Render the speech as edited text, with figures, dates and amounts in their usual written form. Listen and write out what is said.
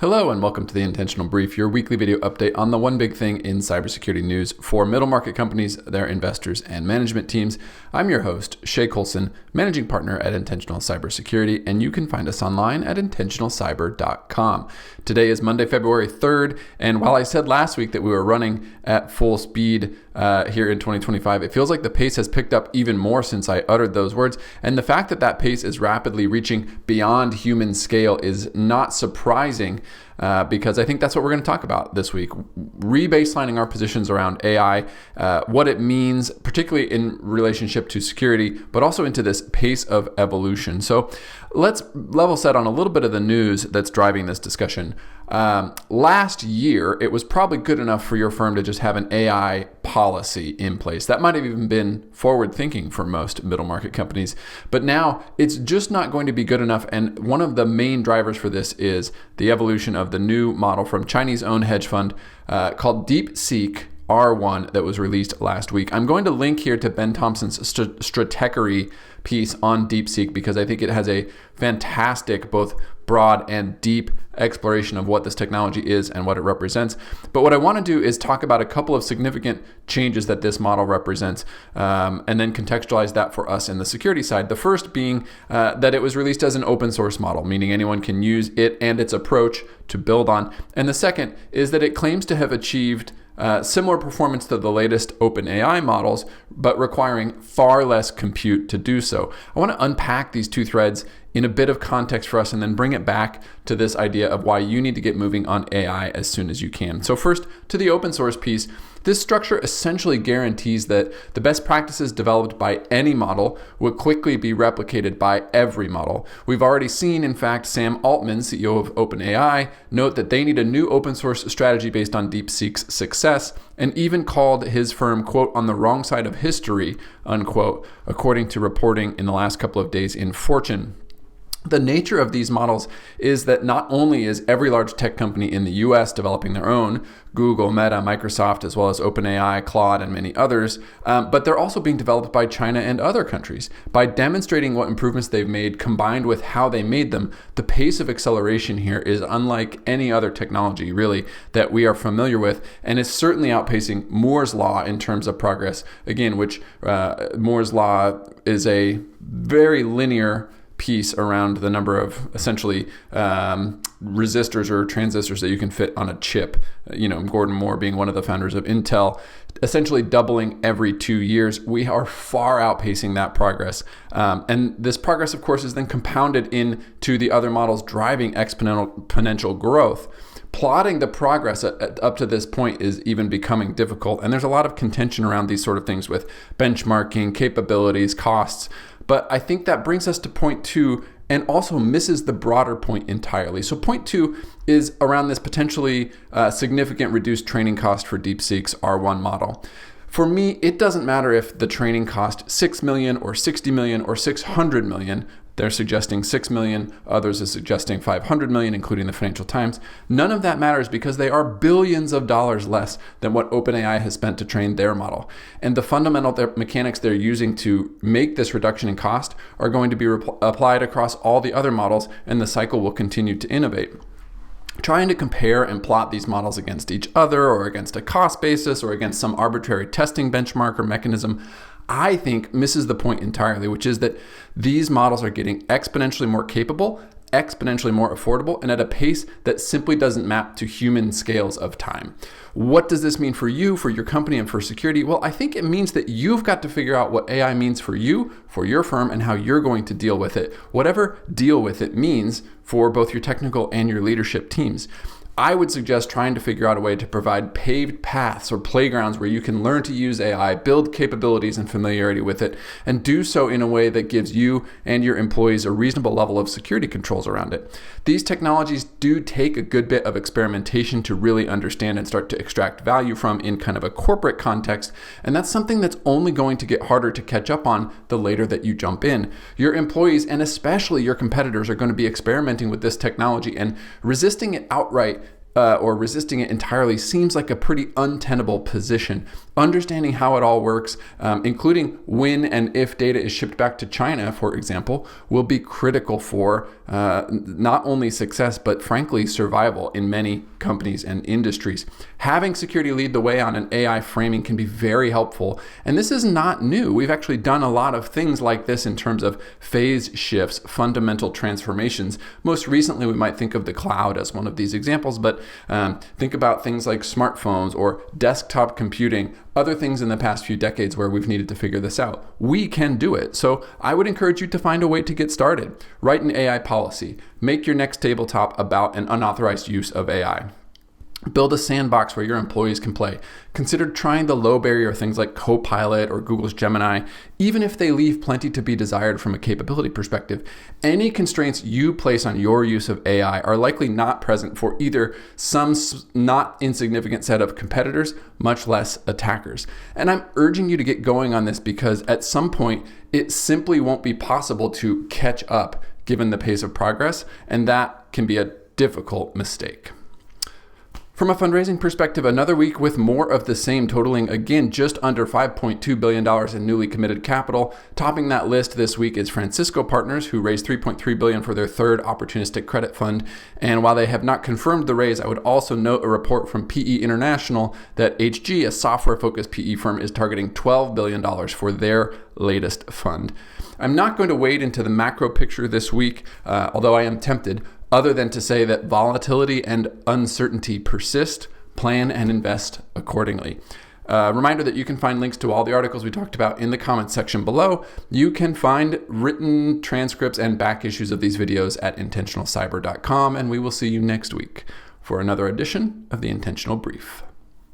Hello and welcome to the Intentional Brief, your weekly video update on the one big thing in cybersecurity news for middle market companies, their investors, and management teams. I'm your host, Shay Colson, managing partner at Intentional Cybersecurity, and you can find us online at intentionalcyber.com. Today is Monday, February 3rd, and while I said last week that we were running at full speed here in 2025, it feels like the pace has picked up even more since I uttered those words, and the fact that that pace is rapidly reaching beyond human scale is not surprising. Because I think that's what we're going to talk about this week. Rebaselining our positions around AI, what it means, particularly in relationship to security, but also into this pace of evolution. So let's level set on a little bit of the news that's driving this discussion. Last year, it was probably good enough for your firm to just have an AI policy in place. That might have even been forward thinking for most middle market companies. But now it's just not going to be good enough. And one of the main drivers for this is the evolution of the new model from Chinese-owned hedge fund called DeepSeek R1 that was released last week. I'm going to link here to Ben Thompson's Stratechery piece on DeepSeek because I think it has a fantastic both broad and deep exploration of what this technology is and what it represents. But what I want to do is talk about a couple of significant changes that this model represents and then contextualize that for us in the security side. The first being that it was released as an open source model, meaning anyone can use it and its approach to build on. And the second is that it claims to have achieved similar performance to the latest OpenAI models, but requiring far less compute to do so. I want to unpack these two threads in a bit of context for us and then bring it back to this idea of why you need to get moving on AI as soon as you can. So first, to the open source piece, this structure essentially guarantees that the best practices developed by any model will quickly be replicated by every model. We've already seen, in fact, Sam Altman, CEO of OpenAI, note that they need a new open source strategy based on DeepSeek's success, and even called his firm, quote, on the wrong side of history, unquote, according to reporting in the last couple of days in Fortune. The nature of these models is that not only is every large tech company in the US developing their own, Google, Meta, Microsoft, as well as OpenAI, Claude, and many others, but they're also being developed by China and other countries. By demonstrating what improvements they've made combined with how they made them, the pace of acceleration here is unlike any other technology, really, that we are familiar with, and is certainly outpacing Moore's Law in terms of progress, again, which Moore's Law is a very linear piece around the number of essentially resistors or transistors that you can fit on a chip. Gordon Moore being one of the founders of Intel, essentially doubling every 2 years. We are far outpacing that progress. And this progress, of course, is then compounded into the other models driving exponential growth. Plotting the progress up to this point is even becoming difficult. And there's a lot of contention around these sort of things with benchmarking, capabilities, costs. But I think that brings us to point two and also misses the broader point entirely. So point two is around this potentially significant reduced training cost for DeepSeek's R1 model. For me, it doesn't matter if the training cost $6 million or $60 million or $600 million. They're suggesting $6 million, others are suggesting $500 million, including the Financial Times. None of that matters because they are billions of dollars less than what OpenAI has spent to train their model. And the fundamental mechanics they're using to make this reduction in cost are going to be applied across all the other models, and the cycle will continue to innovate. Trying to compare and plot these models against each other or against a cost basis or against some arbitrary testing benchmark or mechanism, I think misses the point entirely, which is that these models are getting exponentially more capable, exponentially more affordable, and at a pace that simply doesn't map to human scales of time. What does this mean for you, for your company, and for security? Well, I think it means that you've got to figure out what AI means for you, for your firm, and how you're going to deal with it. Whatever deal with it means for both your technical and your leadership teams. I would suggest trying to figure out a way to provide paved paths or playgrounds where you can learn to use AI, build capabilities and familiarity with it, and do so in a way that gives you and your employees a reasonable level of security controls around it. These technologies do take a good bit of experimentation to really understand and start to extract value from in kind of a corporate context, and that's something that's only going to get harder to catch up on the later that you jump in. Your employees, and especially your competitors, are going to be experimenting with this technology, and resisting it outright or resisting it entirely seems like a pretty untenable position. Understanding how it all works, including when and if data is shipped back to China, for example, will be critical for not only success, but frankly, survival in many companies and industries. Having security lead the way on an AI framing can be very helpful. And this is not new. We've actually done a lot of things like this in terms of phase shifts, fundamental transformations. Most recently, we might think of the cloud as one of these examples, but think about things like smartphones or desktop computing, other things in the past few decades where we've needed to figure this out. We can do it. So I would encourage you to find a way to get started. Write an AI policy. Make your next tabletop about an unauthorized use of AI. Build a sandbox where your employees can play. Consider trying the low barrier things like Copilot or Google's Gemini, even if they leave plenty to be desired from a capability perspective. Any constraints you place on your use of AI are likely not present for either some not insignificant set of competitors, much less attackers. And I'm urging you to get going on this because at some point, it simply won't be possible to catch up given the pace of progress, and that can be a difficult mistake. From a fundraising perspective, another week with more of the same, totaling again just under $5.2 billion in newly committed capital. Topping that list this week is Francisco Partners, who raised $3.3 billion for their third opportunistic credit fund. And while they have not confirmed the raise, I would also note a report from PE International that HG, a software-focused PE firm, is targeting $12 billion for their latest fund. I'm not going to wade into the macro picture this week, although I am tempted, other than to say that volatility and uncertainty persist. Plan and invest accordingly. Reminder that you can find links to all the articles we talked about in the comments section below. You can find written transcripts and back issues of these videos at intentionalcyber.com, and we will see you next week for another edition of the Intentional Brief.